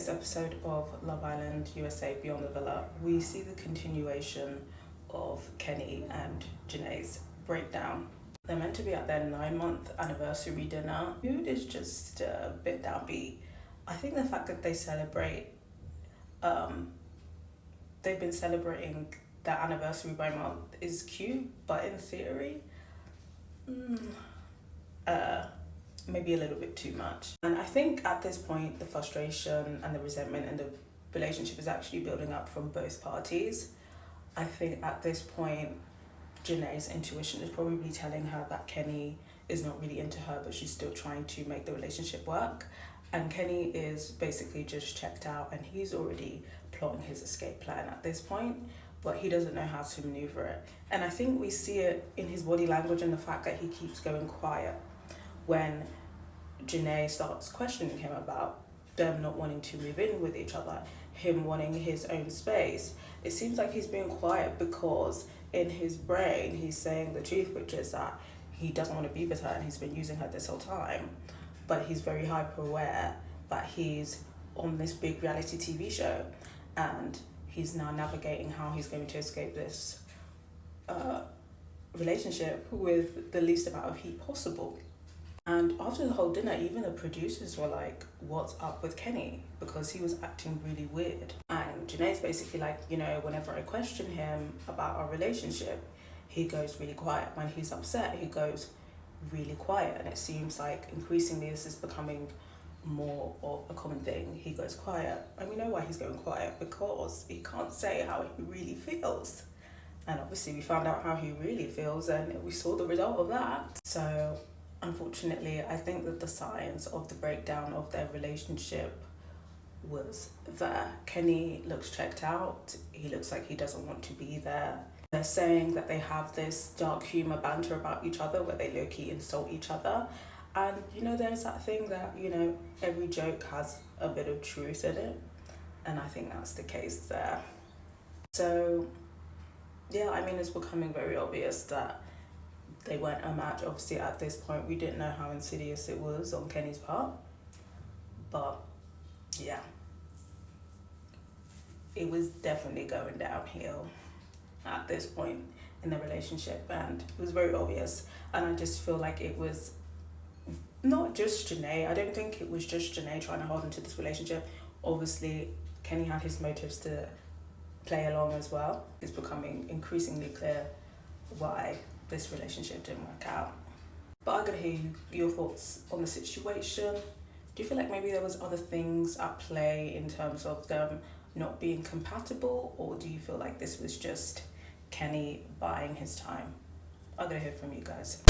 latest episode of Love Island USA Beyond the Villa, we see the continuation of Kenny and Janae's breakdown. They're meant to be at their 9-month anniversary dinner. Mood is just a bit downbeat. I think the fact that they celebrate, they've been celebrating their anniversary by month is cute, but in theory, maybe a little bit too much. And I think at this point, the frustration and the resentment in the relationship is actually building up from both parties. I think at this point, Janae's intuition is probably telling her that Kenny is not really into her, but she's still trying to make the relationship work. And Kenny is basically just checked out and he's already plotting his escape plan at this point, but he doesn't know how to maneuver it. And I think we see it in his body language and the fact that he keeps going quiet when Janae starts questioning him about them not wanting to move in with each other, him wanting his own space. It seems like he's being quiet because in his brain he's saying the truth, which is that he doesn't want to be with her and he's been using her this whole time, but he's very hyper aware that he's on this big reality TV show and he's now navigating how he's going to escape this relationship with the least amount of heat possible. And after the whole dinner, even the producers were like, what's up with Kenny? Because he was acting really weird. And Janae's basically like, whenever I question him about our relationship, he goes really quiet. When he's upset, he goes really quiet. And it seems like increasingly this is becoming more of a common thing. He goes quiet. And we know why he's going quiet, because he can't say how he really feels. And obviously we found out how he really feels and we saw the result of that. So unfortunately, I think that the signs of the breakdown of their relationship was there. Kenny looks checked out. He looks like he doesn't want to be there. They're saying that they have this dark humor banter about each other where they low-key insult each other. And, there's that thing that, every joke has a bit of truth in it. And I think that's the case there. So, yeah, it's becoming very obvious that they weren't a match. Obviously, at this point, we didn't know how insidious it was on Kenny's part. But, yeah. It was definitely going downhill at this point in the relationship. And it was very obvious. And I just feel like it was not just Janae. I don't think it was just Janae trying to hold into this relationship. Obviously, Kenny had his motives to play along as well. It's becoming increasingly clear why this relationship didn't work out. But I'm gonna hear your thoughts on the situation. Do you feel like maybe there was other things at play in terms of them not being compatible, or do you feel like this was just Kenny buying his time? I'm gonna hear from you guys.